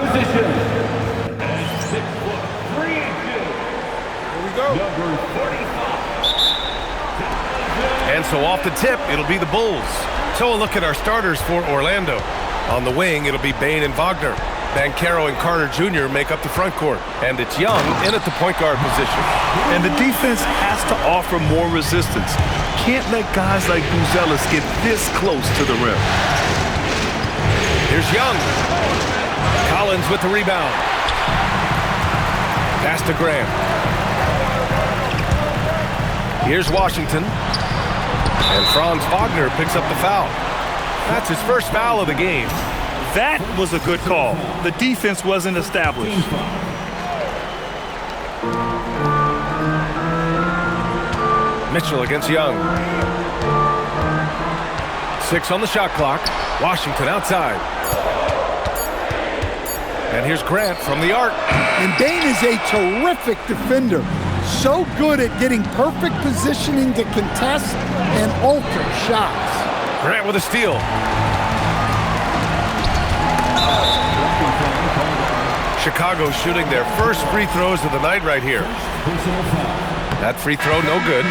position. And 6'3". Here we go. Number 45. And so off the tip, it'll be the Bulls. So a look at our starters for Orlando. On the wing, it'll be Bane and Wagner. Banchero and Carter Jr. make up the front court. And it's Young in at the point guard position. And the defense has to offer more resistance. Can't let guys like Buzelis get this close to the rim. Here's Young. Collins with the rebound. Pass to Grant. Here's Washington. And Franz Wagner picks up the foul. That's his first foul of the game. That was a good call. The defense wasn't established. Mitchell against Young. 6 on the shot clock. Washington outside. And here's Grant from the arc. And Bane is a terrific defender. So good at getting perfect positioning to contest and alter shots. Grant with a steal. Chicago shooting their first free throws of the night right here. That free throw no good.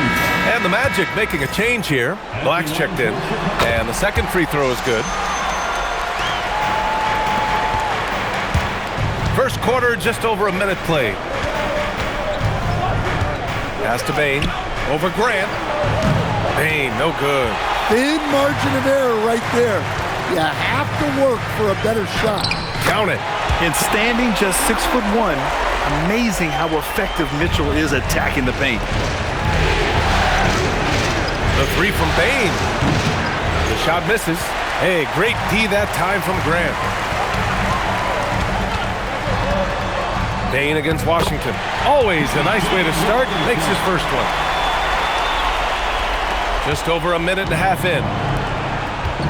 And the Magic making a change here. Black's checked in. And the second free throw is good. First quarter, just over a minute played. Pass to Bane. Over Grant. Bane, no good. Thin margin of error right there. You have to work for a better shot. Count it. And standing just 6'1", amazing how effective Mitchell is attacking the paint. The three from Bane. The shot misses. Hey, great D that time from Grant. Bane against Washington. Always a nice way to start. Makes his first one. Just over a minute and a half in.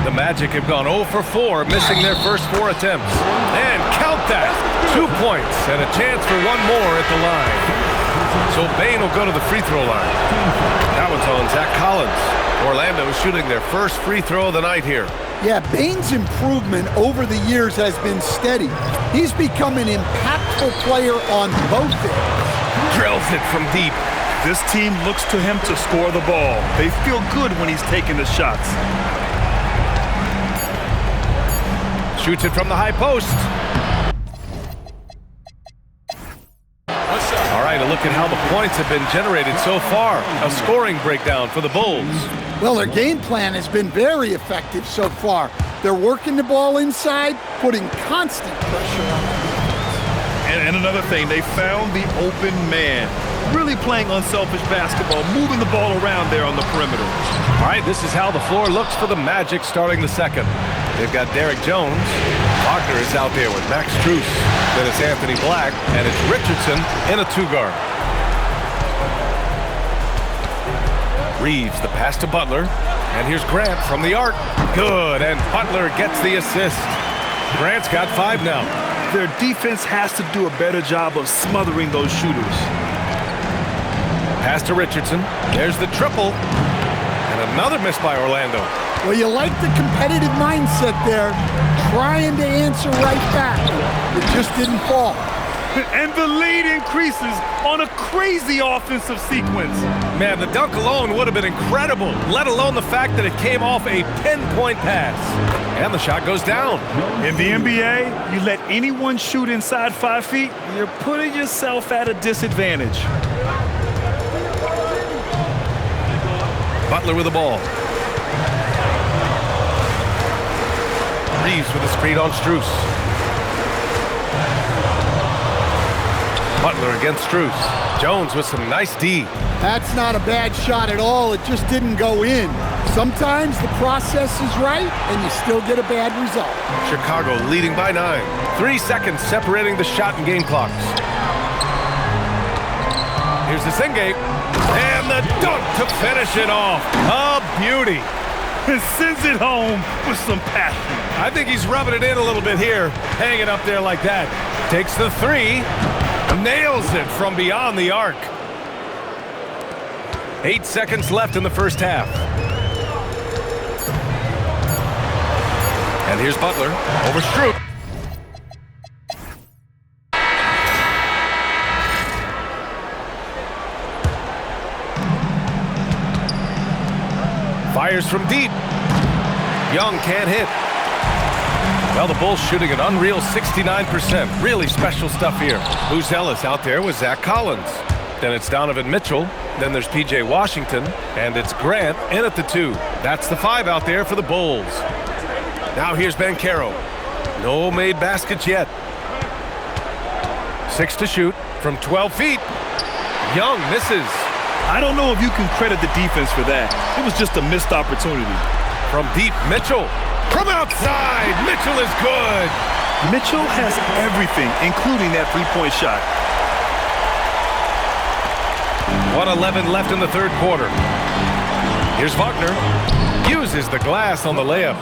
The Magic have gone 0 for 4, missing their first 4 attempts. And count that! 2 points and a chance for one more at the line. So Bane will go to the free throw line. That one's on Zach Collins. Orlando is shooting their first free throw of the night here. Yeah, Bane's improvement over the years has been steady. He's become an impactful player on both ends. Drills it from deep. This team looks to him to score the ball. They feel good when he's taking the shots. Shoots it from the high post. All right, a look at how the points have been generated so far. A scoring breakdown for the Bulls. Well, their game plan has been very effective so far. They're working the ball inside, putting constant pressure on the defense. And another thing, they found the open man. Really playing unselfish basketball, moving the ball around there on the perimeter. All right, this is how the floor looks for the Magic starting the second. They've got Derek Jones. Wagner is out there with Max Strus. Then it's Anthony Black, and it's Richardson in a 2-guard. Reeves, the pass to Butler. And here's Grant from the arc. Good, and Butler gets the assist. Grant's got 5 now. Their defense has to do a better job of smothering those shooters. Pass to Richardson. There's the triple. And another miss by Orlando. Well, you like the competitive mindset there, trying to answer right back. It just didn't fall. And the lead increases on a crazy offensive sequence. Man, the dunk alone would have been incredible, let alone the fact that it came off a pinpoint pass. And the shot goes down. In the NBA, you let anyone shoot inside 5 feet, you're putting yourself at a disadvantage. Butler with the ball. Reeves with a screen on Strus. Butler against Strus. Jones with some nice D. That's not a bad shot at all. It just didn't go in. Sometimes the process is right, and you still get a bad result. Chicago leading by 9. 3 seconds separating the shot and game clocks. Here's the Singate. And the dunk to finish it off. A beauty. And sends it home with some passion. I think he's rubbing it in a little bit here, hanging up there like that. Takes the 3, nails it from beyond the arc. 8 seconds left in the first half. And here's Butler over Strus. Fires from deep. Young can't hit. Well, the Bulls shooting an unreal 69%. Really special stuff here. Buzelis out there with Zach Collins. Then it's Donovan Mitchell. Then there's P.J. Washington. And it's Grant in at the 2. That's the 5 out there for the Bulls. Now here's Banchero. No made baskets yet. 6 to shoot from 12 feet. Young misses. I don't know if you can credit the defense for that. It was just a missed opportunity. From deep, Mitchell. From outside, Mitchell is good. Mitchell has everything, including that three-point shot. 1:11 left in the third quarter. Here's Wagner. Uses the glass on the layup.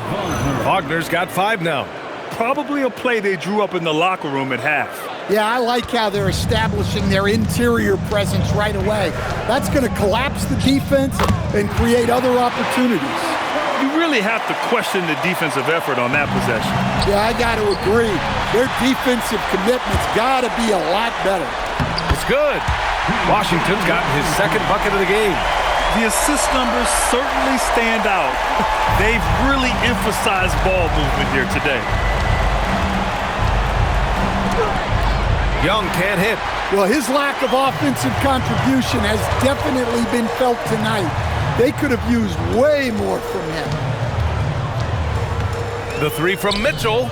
Wagner's got 5 now. Probably a play they drew up in the locker room at half. Yeah, I like how they're establishing their interior presence right away. That's going to collapse the defense and create other opportunities. You really have to question the defensive effort on that possession. Yeah, I got to agree. Their defensive commitment's got to be a lot better. It's good. Washington's gotten his second bucket of the game. The assist numbers certainly stand out. They've really emphasized ball movement here today. Young can't hit. Well, his lack of offensive contribution has definitely been felt tonight. They could have used way more from him. The 3 from Mitchell.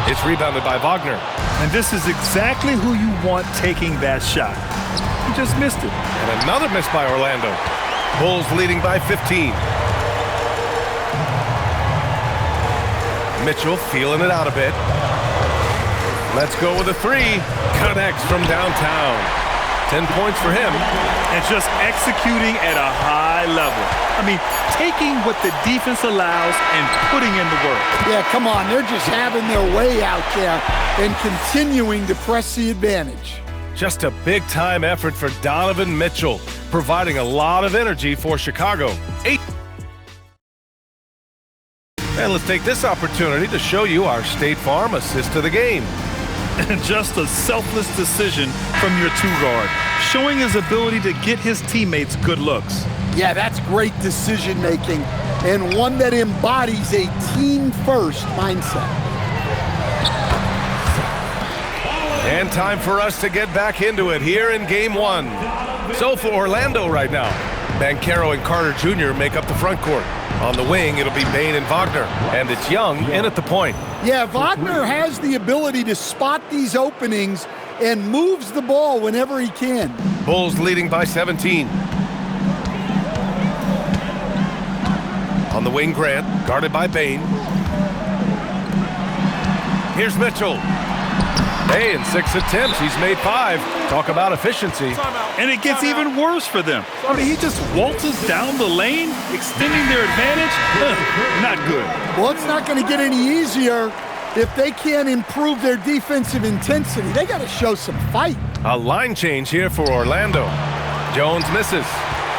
It's rebounded by Wagner. And this is exactly who you want taking that shot. He just missed it. And another miss by Orlando. Bulls leading by 15. Mitchell feeling it out a bit. Let's go with a 3. Connects from downtown. 10 points for him. And just executing at a high level. I mean, taking what the defense allows and putting in the work. Yeah, come on. They're just having their way out there and continuing to press the advantage. Just a big-time effort for Donovan Mitchell, providing a lot of energy for Chicago. 8. And let's take this opportunity to show you our State Farm assist of the game. Just a selfless decision from your 2-guard, showing his ability to get his teammates good looks. Yeah, that's great decision-making and one that embodies a team-first mindset. And time for us to get back into it here in Game 1. So for Orlando right now, Banchero and Carter Jr. make up the front court. On the wing, it'll be Bane and Wagner. And it's Young in at the point. Yeah, Wagner has the ability to spot these openings and moves the ball whenever he can. Bulls leading by 17. On the wing, Grant, guarded by Bane. Here's Mitchell. Hey, in 6 attempts, he's made 5. Talk about efficiency. And it gets even worse for them. I mean, he just waltzes down the lane, extending their advantage. Not good. Well, it's not going to get any easier if they can't improve their defensive intensity. They got to show some fight. A line change here for Orlando. Jones misses.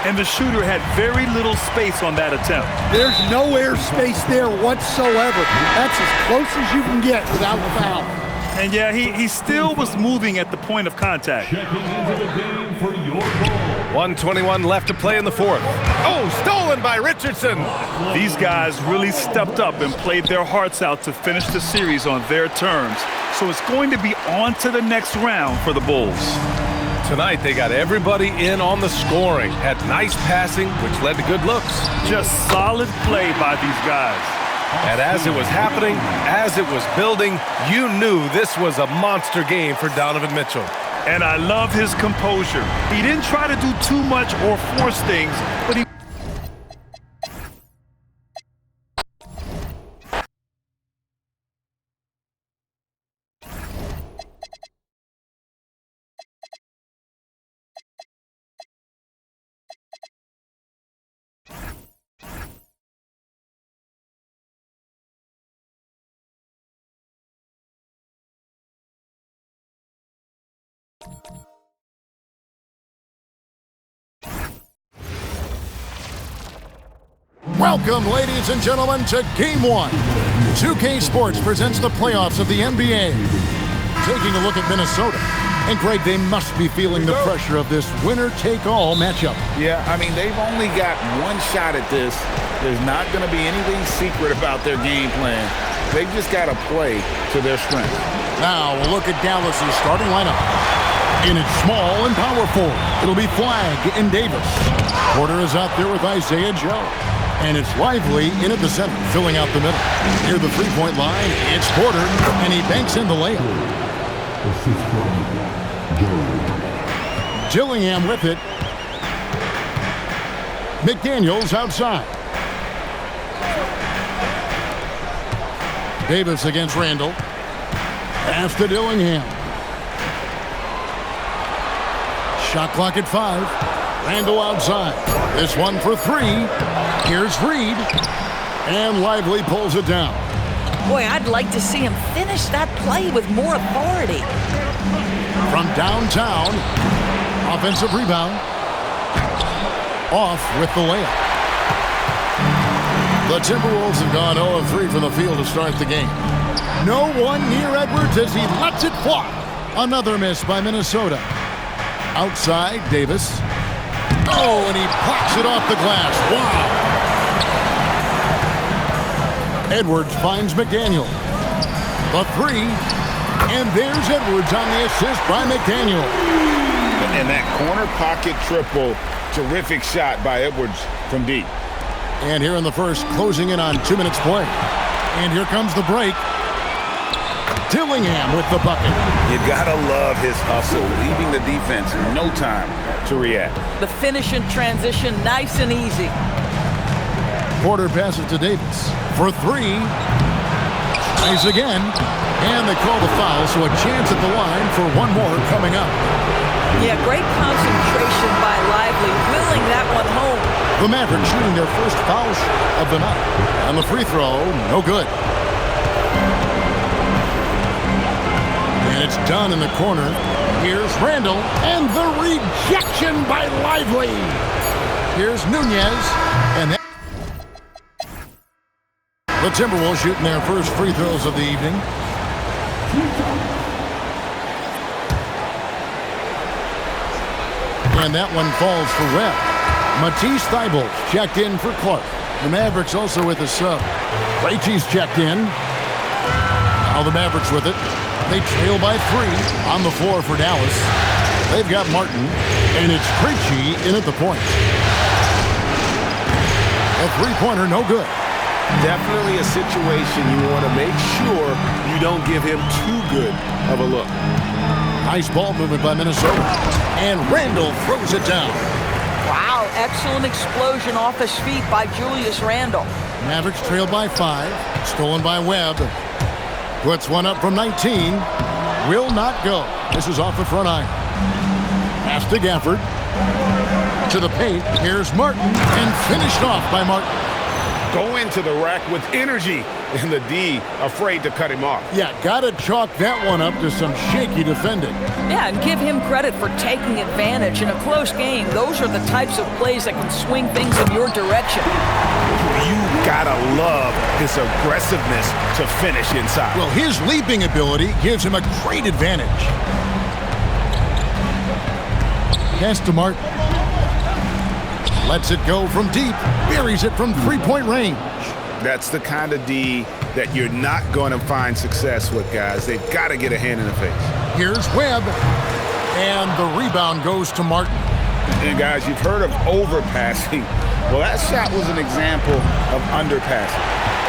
And the shooter had very little space on that attempt. There's no air space there whatsoever. That's as close as you can get without the foul. And yeah, he still was moving at the point of contact. Checking into the game for your ball. 1:21 left to play in the fourth. Oh, stolen by Richardson. These guys really stepped up and played their hearts out to finish the series on their terms. So it's going to be on to the next round for the Bulls. Tonight, they got everybody in on the scoring. Had nice passing, which led to good looks. Just solid play by these guys. And as it was happening, as it was building, you knew this was a monster game for Donovan Mitchell. And I love his composure. He didn't try to do too much or force things, but he... Welcome, ladies and gentlemen, to Game 1. 2K Sports presents the playoffs of the NBA. Taking a look at Minnesota. And, Greg, they must be feeling the pressure of this winner-take-all matchup. Yeah, I mean, they've only got one shot at this, There's not going to be anything secret about their game plan. They've just got to play to their strength. Now we'll look at Dallas's starting lineup. In its small and power forward, it'll be Flagg and Davis. Porter is out there with Isaiah Joe. And it's Lively in at the center, filling out the middle. Near the three-point line, it's Porter, and he banks in the layup. Gillingham with it. McDaniels outside. Davis against Randall. Pass to Dillingham. Shot clock at 5. Randall outside. This one for 3. Here's Reed. And Lively pulls it down. Boy, I'd like to see him finish that play with more authority. From downtown. Offensive rebound. Off with the layup. The Timberwolves have gone 0 of 3 from the field to start the game. No one near Edwards as he lets it fly. Another miss by Minnesota. Outside, Davis. Oh, and he pops it off the glass. Wow. Edwards finds McDaniel. The 3. And there's Edwards on the assist by McDaniel. And that corner pocket triple. Terrific shot by Edwards from deep. And here in the first, closing in on 2 minutes play. And here comes the break. Dillingham with the bucket. You gotta love his hustle, leaving the defense no time to react. The finish in transition, nice and easy. Porter passes to Davis for 3. Tries again. And they call the foul, so a chance at the line for one more coming up. Yeah, great concentration by Lively, willing that one home. The Mavericks shooting their first foul of the night. And the free throw, no good. And it's done in the corner. Here's Randall, and the rejection by Lively. Here's Nunez, and that. The Timberwolves shooting their first free throws of the evening. And that one falls for Webb. Matisse Thybulle checked in for Clark. The Mavericks also with a sub. Krejci's checked in. Now the Mavericks with it. They trail by 3 on the floor for Dallas. They've got Martin, and it's Krejci in at the point. A three-pointer, no good. Definitely a situation you want to make sure you don't give him too good of a look. Nice ball movement by Minnesota. And Randall throws it down. Wow, excellent explosion off his feet by Julius Randle. Mavericks trail by 5. Stolen by Webb. Puts one up from 19. Will not go. This is off the front iron. Pass to Gafford. To the paint. Here's Martin. And finished off by Martin. Go into the rack with energy, and the D afraid to cut him off. Yeah, gotta chalk that one up to some shaky defending. Yeah, and give him credit for taking advantage. In a close game, those are the types of plays that can swing things in your direction. You gotta love his aggressiveness to finish inside. Well, his leaping ability gives him a great advantage. Pass to Martin. Lets it go from deep. Buries it from three-point range. That's the kind of D that you're not going to find success with, guys. They've got to get a hand in the face. Here's Webb. And the rebound goes to Martin. And, guys, you've heard of overpassing. Well, that shot was an example of underpassing.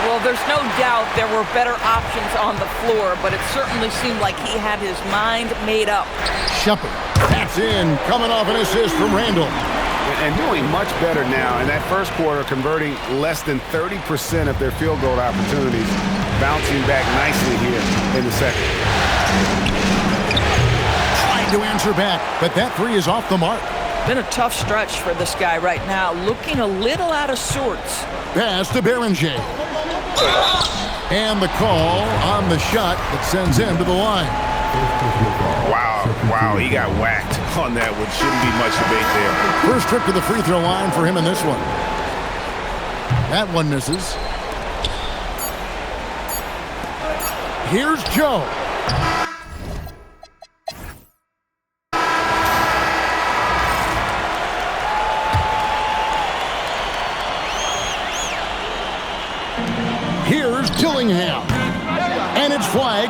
Well, there's no doubt there were better options on the floor, but it certainly seemed like he had his mind made up. Shepard. That's in. Coming off an assist from Randall. And doing much better now in that first quarter, converting less than 30% of their field goal opportunities, bouncing back nicely here in the second. Trying to answer back, but that 3 is off the mark. Been a tough stretch for this guy right now, looking a little out of sorts. Pass to Berenger. And the call on the shot that sends him to the line. Wow, he got whacked on that one. Shouldn't be much debate there. First trip to the free throw line for him in this one. That one misses. Here's Joe.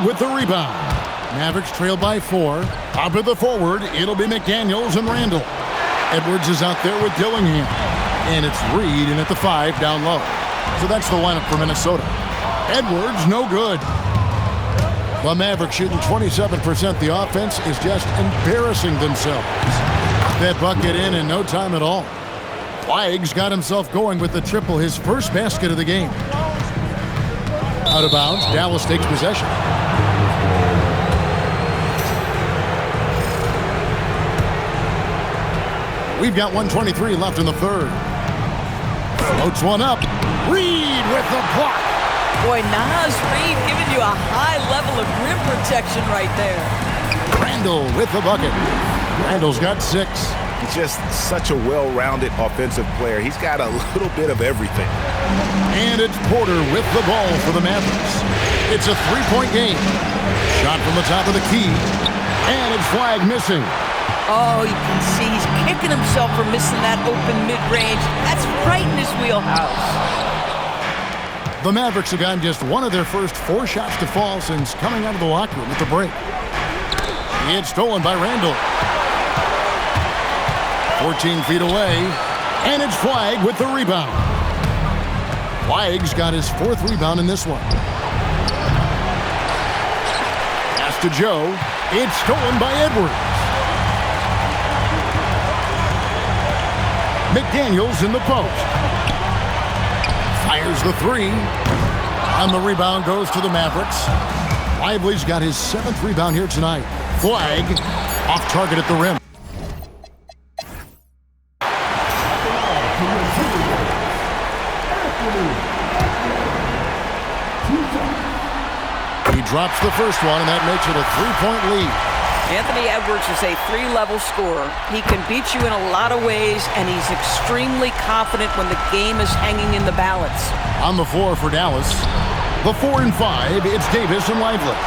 with the rebound. Mavericks trail by 4. Top of the forward, it'll be McDaniels and Randall. Edwards is out there with Dillingham. And it's Reed in at the 5 down low. So that's the lineup for Minnesota. Edwards, no good. The Mavericks shooting 27%. The offense is just embarrassing themselves. That bucket in no time at all. Flag's got himself going with the triple, his first basket of the game. Out of bounds, Dallas takes possession. We've got 1:23 left in the third. Floats one up. Reed with the block. Boy, Naz Reid giving you a high level of rim protection right there. Randall with the bucket. Randall's got 6. He's just such a well-rounded offensive player. He's got a little bit of everything. And it's Porter with the ball for the Mavericks. It's a 3-point game. Shot from the top of the key. And it's Flag missing. Oh, you can see he's kicking himself for missing that open mid-range. That's right in his wheelhouse. The Mavericks have gotten just one of their first 4 shots to fall since coming out of the locker room at the break. It's stolen by Randall. 14 feet away, and it's Flag with the rebound. Flag's got his 4th rebound in this one. Pass to Joe. It's stolen by Edwards. McDaniels in the post. Fires the 3. And the rebound goes to the Mavericks. Lively's got his 7th rebound here tonight. Flag off target at the rim. He drops the first one, and that makes it a 3-point lead. Anthony Edwards is a 3-level scorer. He can beat you in a lot of ways, and he's extremely confident when the game is hanging in the balance. On the floor for Dallas, the 4 and 5, it's Davis and Lively.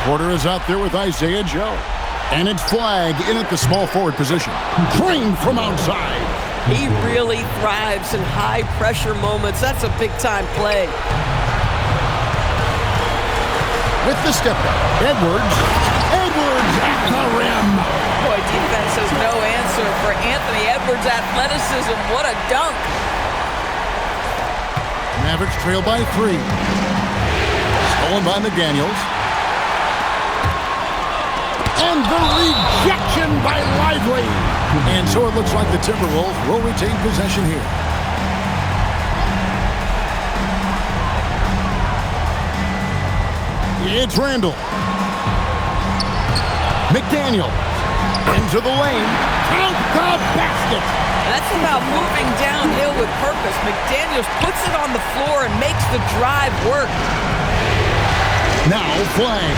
Porter is out there with Isaiah Joe. And it's Flag in at the small forward position. Trained from outside. He really thrives in high-pressure moments. That's a big-time play. With the step back, Edwards at the rim. Boy, defense has no answer for Anthony Edwards' athleticism. What a dunk. Mavericks trail by 3. Stolen by McDaniels. And the rejection by Lively. And so it looks like the Timberwolves will retain possession here. It's Randall. McDaniel into the lane. Count the basket. That's about moving downhill with purpose. McDaniels puts it on the floor and makes the drive work. Now Flag.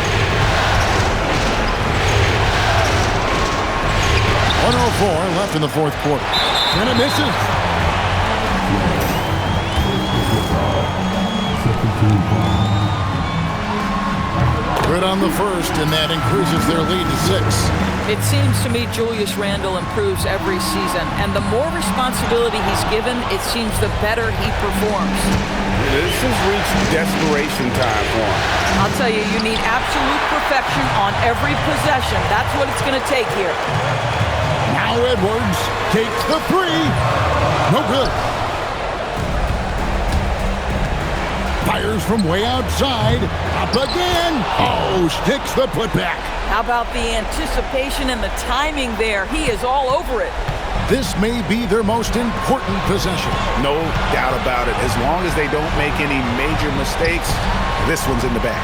1:04 left in the 4th quarter. And it misses. Good on the first, and that increases their lead to 6. It seems to me Julius Randle improves every season, and the more responsibility he's given, it seems the better he performs. This has reached desperation time for him. I'll tell you, you need absolute perfection on every possession. That's what it's going to take here. Now Edwards takes the 3. No good. Fires from way outside. Up again. Oh, sticks the putback. How about the anticipation and the timing there? He is all over it. This may be their most important possession. No doubt about it. As long as they don't make any major mistakes, this one's in the bag.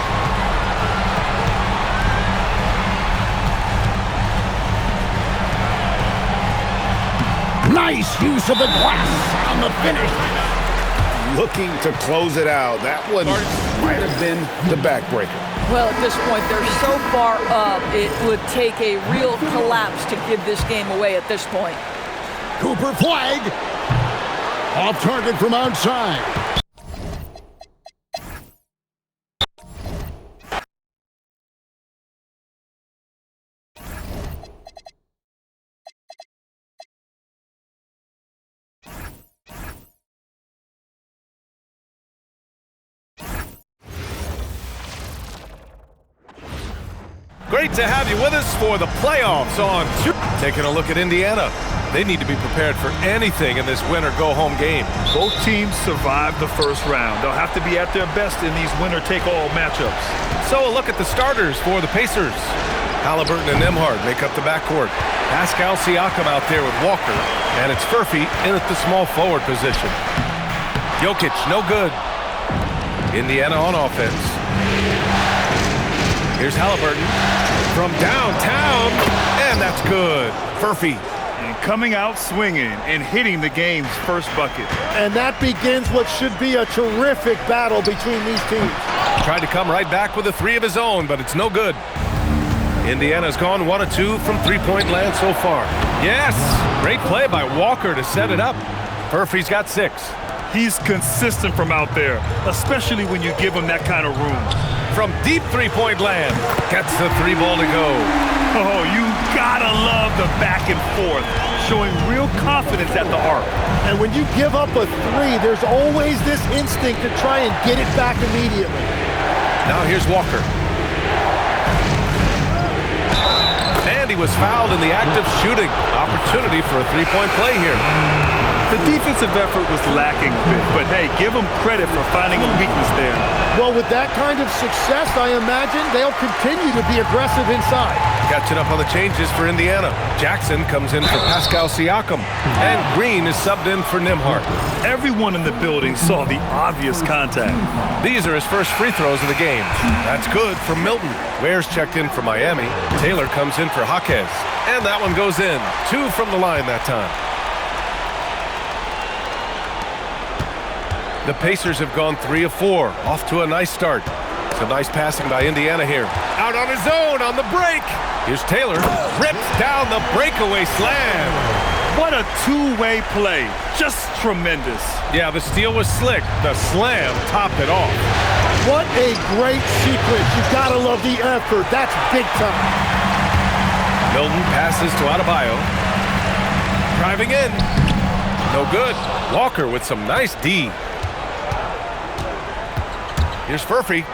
Nice use of the glass on the finish. Looking to close it out. That one might have been the backbreaker. Well, at this point, they're so far up, it would take a real collapse to give this game away at this point. Cooper Flag. Off target from outside. Great to have you with us for the playoffs on Taking a look at Indiana. They need to be prepared for anything in this win-or-go-home game. Both teams survived the first round. They'll have to be at their best in these winner-take-all matchups. So a look at the starters for the Pacers. Halliburton and Nembhard make up the backcourt. Pascal Siakam out there with Walker, and it's Furphy in at the small forward position. Jokic, no good. Indiana on offense. Here's Halliburton from downtown, and that's good. Furphy. And coming out swinging and hitting the game's first bucket. And that begins what should be a terrific battle between these teams. Tried to come right back with a three of his own, but it's no good. Indiana's gone 1 of 2 from three-point land so far. Yes, great play by Walker to set it up. Furphy's got 6. He's consistent from out there, especially when you give him that kind of room. From deep three-point land, gets the 3 ball to go. Oh, you gotta love the back and forth, showing real confidence at the arc. And when you give up a 3, there's always this instinct to try and get it back immediately. Now here's Walker. And he was fouled in the act of shooting. Opportunity for a three-point play here. The defensive effort was lacking a bit, but hey, give them credit for finding a weakness there. Well, with that kind of success, I imagine they'll continue to be aggressive inside. Catching up on the changes for Indiana. Jackson comes in for Pascal Siakam, and Green is subbed in for Nembhard. Everyone in the building saw the obvious contact. These are his first free throws of the game. That's good for Milton. Ware's checked in for Miami. Taylor comes in for Jaquez, and that one goes in. 2 from the line that time. The Pacers have gone 3 of 4, off to a nice start. Some nice passing by Indiana here. Out on his own on the break. Here's Taylor, rips down the breakaway slam. What a two-way play, just tremendous. Yeah, the steal was slick. The slam topped it off. What a great sequence. You gotta love the effort. That's big time. Milton passes to Adebayo. Driving in. No good. Walker with some nice D. Here's Furphy.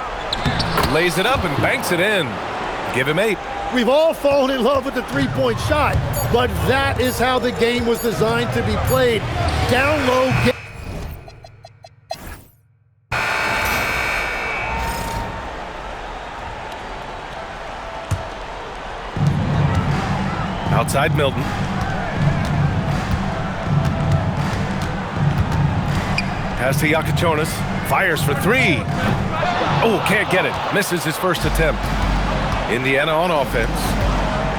Lays it up and banks it in. Give him 8. We've all fallen in love with the three-point shot, but that is how the game was designed to be played. Down low. Outside Milton. Pass to Yakichonis. Fires for 3. Oh, can't get it. Misses his first attempt. Indiana on offense.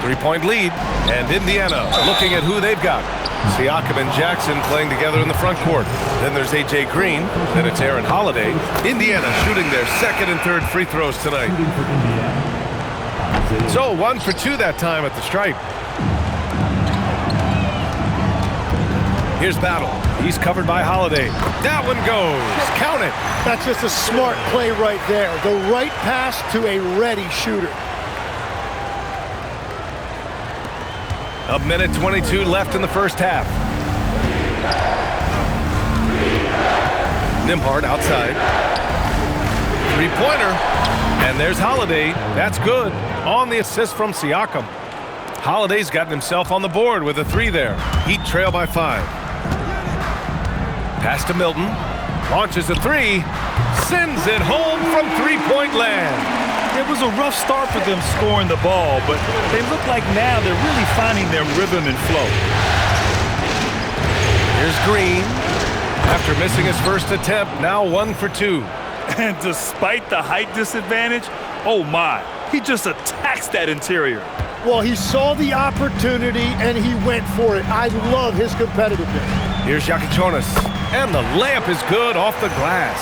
3-point lead. And Indiana looking at who they've got. Siakam and Jackson playing together in the front court. Then there's A.J. Green. Then it's Aaron Holiday. Indiana shooting their second and third free throws tonight. So 1 for 2 that time at the stripe. Here's Battle. He's covered by Holiday. That one goes. Count it. That's just a smart play right there. The right pass to a ready shooter. A minute 22 left in the first half. Nembhard outside. Three-pointer. And there's Holiday. That's good. On the assist from Siakam. Holiday's gotten himself on the board with a 3 there. Heat trail by 5. Pass to Milton. Launches a 3. Sends it home from three-point land. It was a rough start for them scoring the ball, but they look like now they're really finding their rhythm and flow. Here's Green. After missing his first attempt, now 1 for 2. And despite the height disadvantage, oh my, he just attacks that interior. Well, he saw the opportunity and he went for it. I love his competitiveness. Here's Yakichonis. And the layup is good off the glass.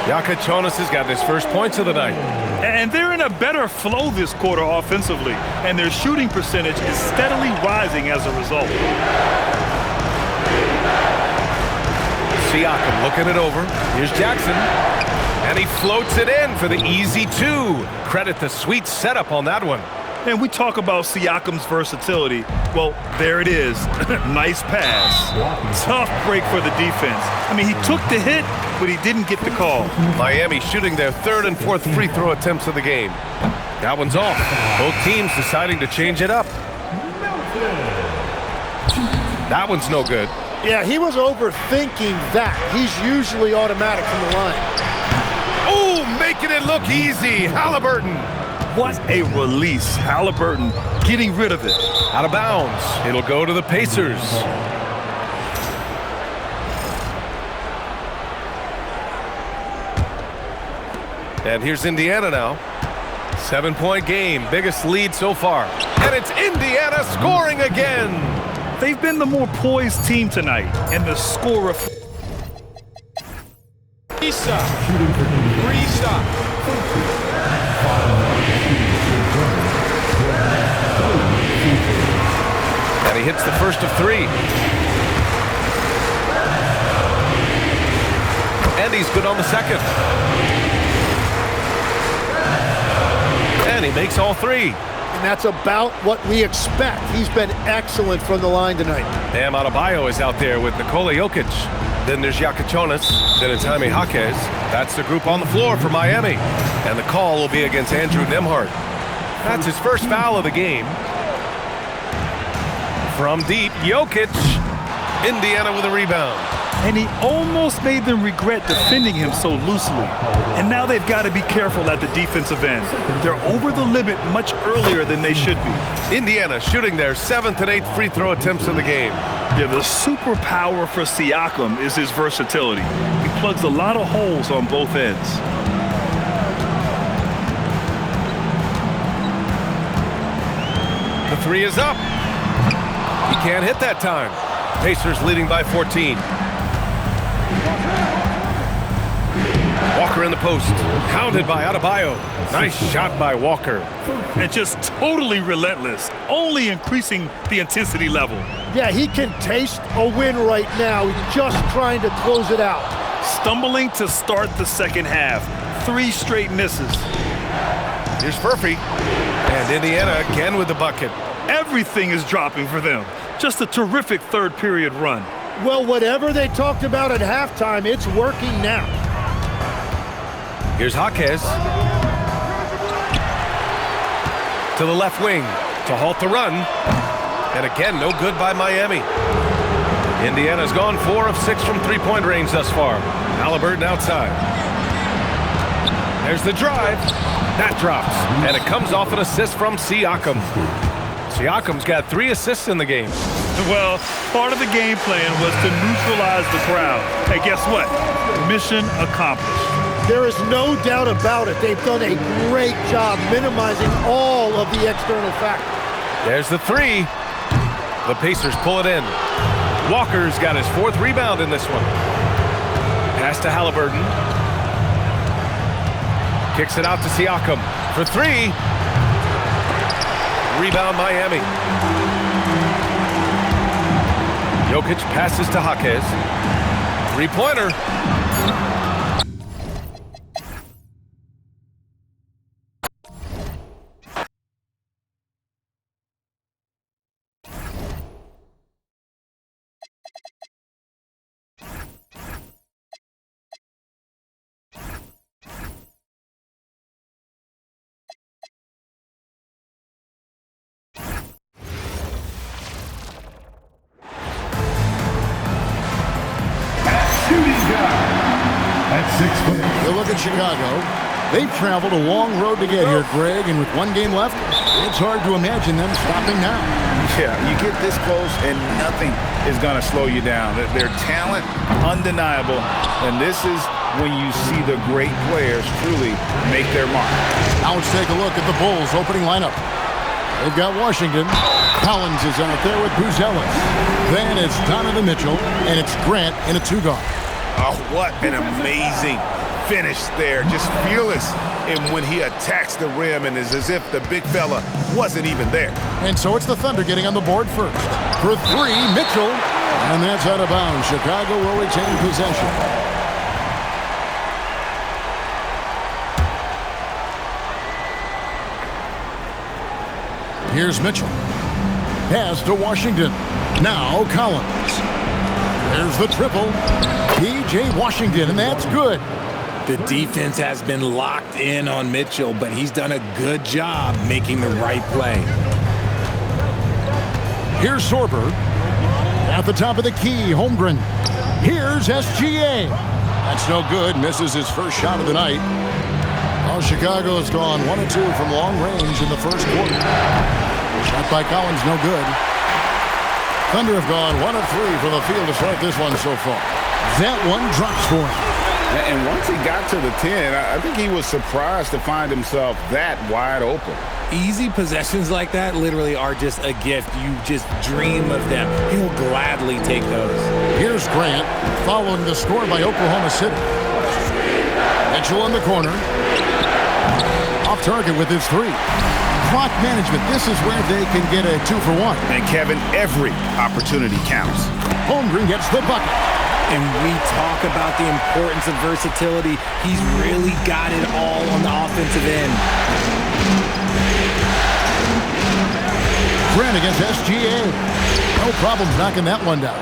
Yakichonis has gotten his first points of the night. And they're in a better flow this quarter offensively, and their shooting percentage is steadily rising as a result. Siakam looking it over. Here's Jackson. And he floats it in for the easy 2. Credit the sweet setup on that one. And we talk about Siakam's versatility. Well, there it is. Nice pass. Tough break for the defense. I mean, he took the hit, but he didn't get the call. Miami shooting their third and fourth free throw attempts of the game. That one's off. Both teams deciding to change it up. That one's no good. Yeah, he was overthinking that. He's usually automatic from the line. Oh, making it look easy. Halliburton. What a release. Halliburton getting rid of it. Out of bounds. It'll go to the Pacers. And here's Indiana now. 7-point game, biggest lead so far. And it's Indiana scoring again. They've been the more poised team tonight, and the score of Restop. And he hits the first of 3. And he's good on the second. And he makes all 3. And that's about what we expect. He's been excellent from the line tonight. Bam Adebayo is out there with Nikola Jokic. Then there's Jakic, then it's Jaime Jaquez. That's the group on the floor for Miami. And the call will be against Andrew Nembhard. That's his first foul of the game. From deep, Jokic. Indiana with a rebound. and he almost made them regret defending him so loosely. And now they've got to be careful at the defensive end. They're over the limit much earlier than they should be. Indiana shooting their 7th and 8th free throw attempts of the game. Yeah, the superpower for Siakam is his versatility. He plugs a lot of holes on both ends. The three is up. He can't hit that time. Pacers leading by 14. Walker in the post. Pounded by Adebayo. Nice shot by Walker. And just totally relentless, only increasing the intensity level. Yeah, he can taste a win right now. He's just trying to close it out. Stumbling to start the second half. 3 straight misses. Here's Furphy. And Indiana again with the bucket. Everything is dropping for them. Just a terrific third period run. Well, whatever they talked about at halftime, it's working now. Here's Jaquez. To the left wing to halt the run. And again, no good by Miami. Indiana's gone 4 of 6 from three-point range thus far. Halliburton outside. There's the drive. That drops. And it comes off an assist from Siakam. Siakam's got 3 assists in the game. Well, part of the game plan was to neutralize the crowd. Hey, guess what? Mission accomplished. There is no doubt about it. They've done a great job minimizing all of the external factors. There's the 3. The Pacers pull it in. Walker's got his 4th rebound in this one. Pass to Halliburton. Kicks it out to Siakam for 3. Rebound Miami. Jokic passes to Jaquez. 3-pointer. You look at Chicago. They've traveled a long road to get here, Greg, and with 1 game left, it's hard to imagine them stopping now. Yeah, you get this close and nothing is going to slow you down. Their talent, undeniable, and this is when you see the great players truly make their mark. Now let's take a look at the Bulls' opening lineup. They've got Washington. Collins is out there with Buzelis. Then it's Donovan Mitchell, and it's Grant in a 2-guard. Oh, what an amazing finish there. Just fearless in when he attacks the rim, and it's as if the big fella wasn't even there. And so it's the Thunder getting on the board first. For 3, Mitchell. And that's out of bounds. Chicago will retain possession. Here's Mitchell. Pass to Washington. Now Collins. There's the triple. P.J. Washington, and that's good. The defense has been locked in on Mitchell, but he's done a good job making the right play. Here's Sorber. At the top of the key, Holmgren. Here's SGA. That's no good. Misses his first shot of the night. Well, Chicago has gone 1 of 2 from long range in the first quarter. Shot by Collins, no good. Thunder have gone 1 of 3 from the field to start this one so far. That one drops for him. And once he got to the 10, I think he was surprised to find himself that wide open. Easy possessions like that literally are just a gift. You just dream of them. He'll gladly take those. Here's Grant, following the score by Oklahoma City. Mitchell in the corner. Off target with his 3. Clock management. This is where they can get a 2-for-1. And Kevin, every opportunity counts. Holmgren gets the bucket. And we talk about the importance of versatility. He's really got it all on the offensive end. Grant against SGA. No problems knocking that one down.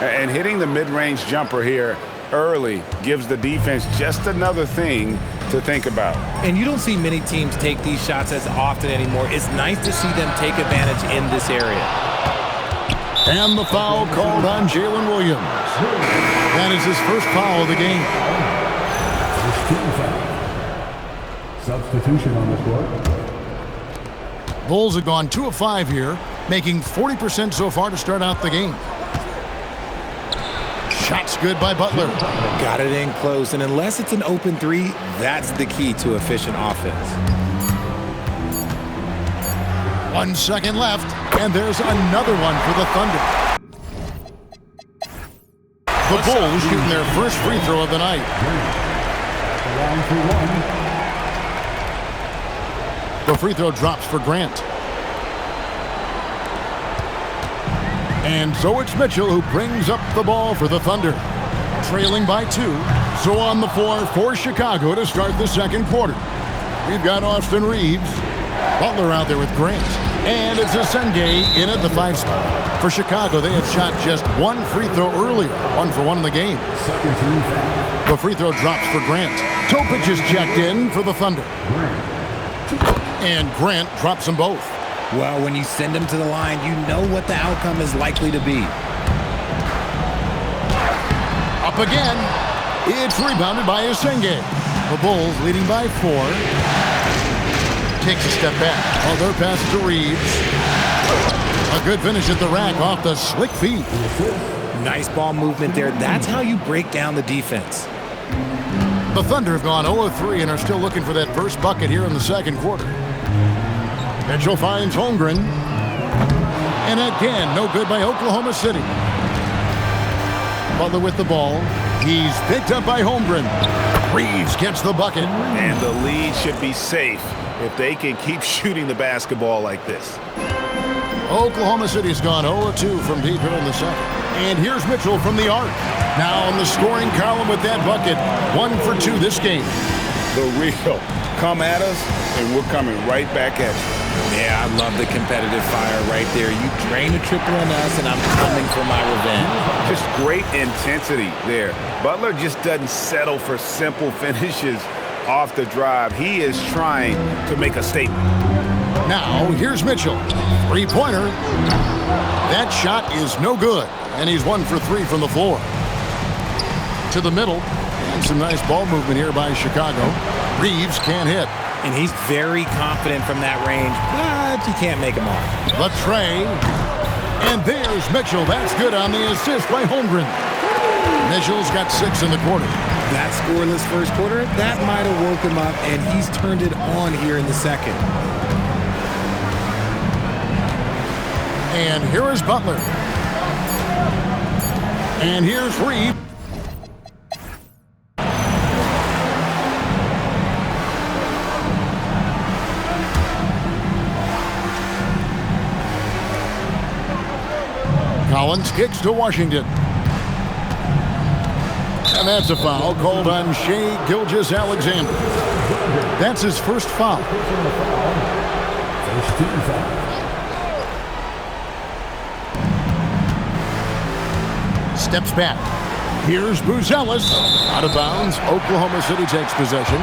And hitting the mid-range jumper here early gives the defense just another thing to think about. And you don't see many teams take these shots as often anymore. It's nice to see them take advantage in this area. And the foul called on Jalen Williams. That is his first foul of the game. Substitution on the court. Bulls have gone 2 of 5 here, making 40% so far to start out the game. Shot's good by Butler. Got it in close, and unless it's an open 3, that's the key to efficient offense. 1 second left, and there's another one for the Thunder. The Bulls shooting their first free throw of the night. Line for 1. The free throw drops for Grant. And so it's Mitchell who brings up the ball for the Thunder. Trailing by 2. So on the floor for Chicago to start the second quarter. We've got Austin Reeves. Butler out there with Grant. And it's Asenge in at the 5 spot. For Chicago, they had shot just 1 free throw earlier. 1 for 1 in the game. The free throw drops for Grant. Topic is checked in for the Thunder. And Grant drops them both. Well, when you send them to the line, you know what the outcome is likely to be. Up again. It's rebounded by Asenge. The Bulls leading by 4. Takes a step back. Other pass to Reeves. A good finish at the rack off the slick feet. Nice ball movement there. That's how you break down the defense. The Thunder have gone 0 of 3 and are still looking for that first bucket here in the second quarter. Mitchell finds Holmgren. And again, no good by Oklahoma City. Butler with the ball. He's picked up by Holmgren. Reeves gets the bucket. And the lead should be safe if they can keep shooting the basketball like this. Oklahoma City's gone 0 of 2 from deep here in the second. And here's Mitchell from the arc. Now on the scoring column with that bucket. 1 for 2 this game. The real. Come at us, and we're coming right back at you. Yeah, I love the competitive fire right there. You drain a triple on us, and I'm coming for my revenge. Just great intensity there. Butler just doesn't settle for simple finishes off the drive. He is trying to make a statement. Now, here's Mitchell. 3-pointer. That shot is no good, and he's 1 for 3 from the floor. To the middle, and some nice ball movement here by Chicago. Reeves can't hit. And he's very confident from that range, but you can't make him off. The tray. And there's Mitchell. That's good on the assist by Holmgren. Mitchell's got 6 in the quarter. That scoreless first quarter, that might have woke him up, and he's turned it on here in the second. And here is Butler. And here's Reeves. Collins kicks to Washington. And that's a foul called on Shai Gilgeous-Alexander. That's his first foul. First team foul. Steps back. Here's Buzelis. Out of bounds. Oklahoma City takes possession.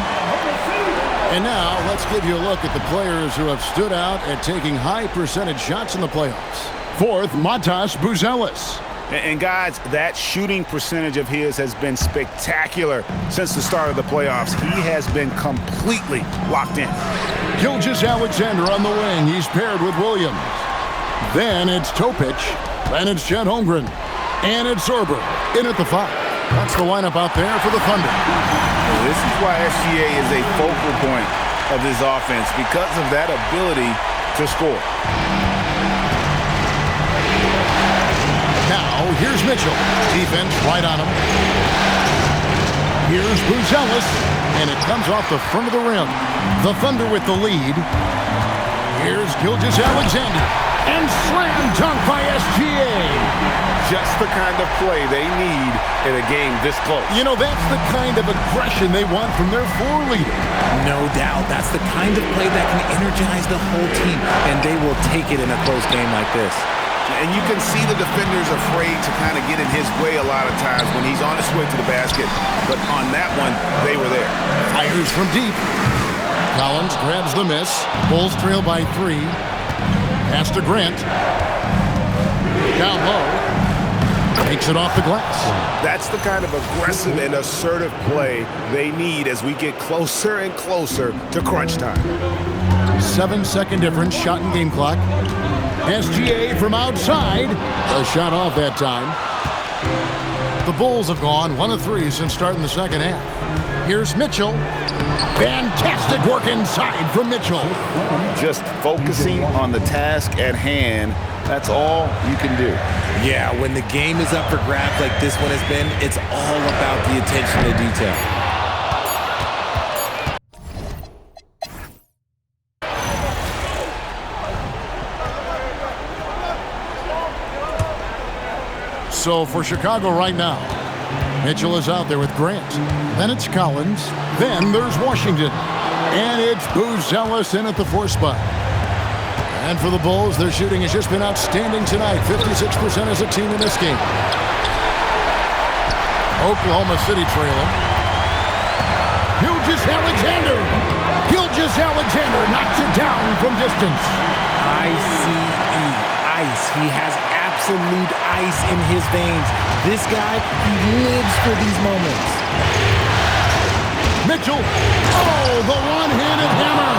And now let's give you a look at the players who have stood out at taking high percentage shots in the playoffs. Fourth, Maddens Buzelis. And guys, that shooting percentage of his has been spectacular since the start of the playoffs. He has been completely locked in. Gilgeous-Alexander on the wing. He's paired with Williams. Then it's Topic. Then it's Chet Holmgren. And it's Sorber in at the 5. That's the lineup out there for the Thunder. This is why SGA is a focal point of this offense, because of that ability to score. Now, here's Mitchell. Defense right on him. Here's Buzelis, and it comes off the front of the rim. The Thunder with the lead. Here's Gilgeous-Alexander. And slam dunk by SGA. Just the kind of play they need in a game this close. You know, that's the kind of aggression they want from their floor leader. No doubt. That's the kind of play that can energize the whole team, and they will take it in a close game like this. And you can see the defenders afraid to kind of get in his way a lot of times when he's on his way to the basket. But on that one, they were there. Fires from deep. Collins grabs the miss. Bulls trail by 3. Pass to Grant. Down low. Takes it off the glass. That's the kind of aggressive and assertive play they need as we get closer and closer to crunch time. 7-second difference, shot and game clock. SGA from outside. A shot off that time. The Bulls have gone 1 of 3 since starting the second half. Here's Mitchell. Fantastic work inside from Mitchell. Just focusing on the task at hand, that's all you can do. Yeah, when the game is up for grabs like this one has been, it's all about the attention to detail. So for Chicago right now, Mitchell is out there with Grant. Then it's Collins. Then there's Washington. And it's Buzelis in at the 4 spot. And for the Bulls, their shooting has just been outstanding tonight. 56% as a team in this game. Oklahoma City trailing. Gilgeous-Alexander. Gilgeous-Alexander knocks it down from distance. Ice. He has absolute ice in his veins. This guy, he lives for these moments. Mitchell. Oh, the one-handed hammer.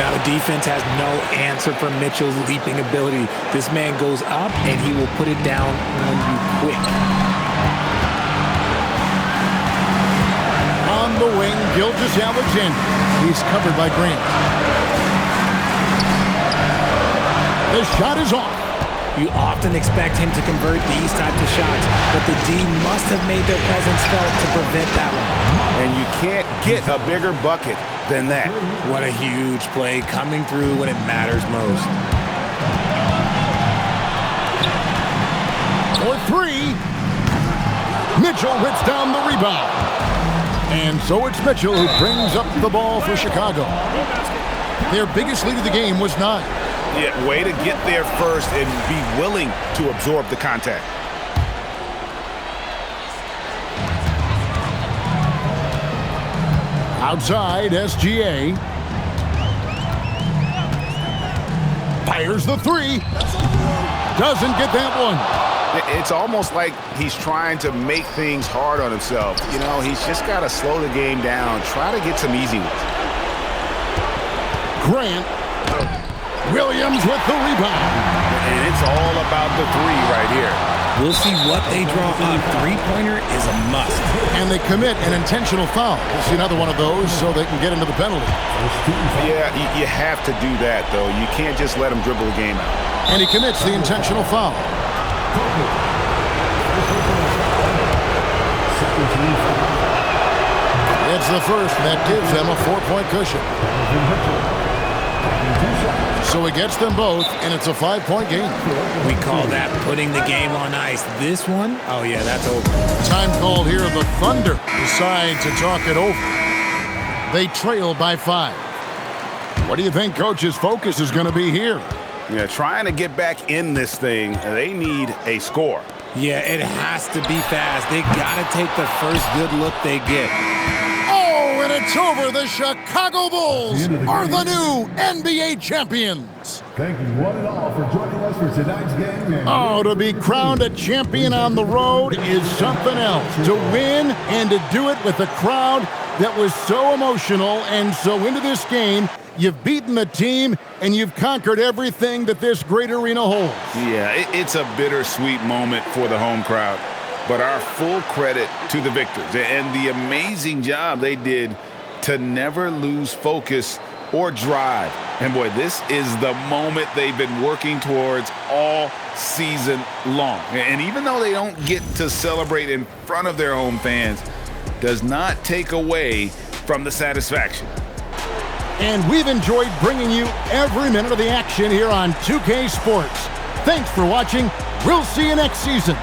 Now the defense has no answer for Mitchell's leaping ability. This man goes up and he will put it down on you quick. On the wing, Gilgeous-Alexander. He's covered by Grant. The shot is off. You often expect him to convert these types of shots, but the D must have made their presence felt to prevent that one. And you can't get a bigger bucket than that. What a huge play coming through when it matters most. For 3. Mitchell whips down the rebound. And so it's Mitchell who brings up the ball for Chicago. Their biggest lead of the game was 9. Yeah, way to get there first and be willing to absorb the contact. Outside, SGA. Fires the 3. Doesn't get that one. It's almost like he's trying to make things hard on himself. You know, he's just got to slow the game down, try to get some easy ones. Grant. Williams with the rebound. And it's all about the 3 right here. We'll see what they draw up. Three-pointer is a must. And they commit an intentional foul. We'll see another one of those so they can get into the penalty. Yeah, you have to do that, though. You can't just let him dribble the game out. And he commits the intentional foul. It's the first that gives them a 4-point cushion. So he gets them both, and it's a 5-point game. We call that putting the game on ice. This one, oh yeah, that's over. Time called here. The Thunder decide to talk it over. They trail by 5. What do you think Coach's focus is going to be here? Yeah, trying to get back in this thing, they need a score. Yeah, it has to be fast. They got to take the first good look they get. Oh, and it's over. The Chicago Bulls are the new NBA champions. Thank you one and all for joining us for tonight's game. And Oh, to be crowned a champion on the road is something else. To win and to do it with a crowd that was so emotional and so into this game. You've beaten the team, and you've conquered everything that this great arena holds. Yeah, it's a bittersweet moment for the home crowd, but our full credit to the victors and the amazing job they did to never lose focus or drive. And boy, this is the moment they've been working towards all season long. And even though they don't get to celebrate in front of their home fans, does not take away from the satisfaction. And we've enjoyed bringing you every minute of the action here on 2K Sports. Thanks for watching. We'll see you next season.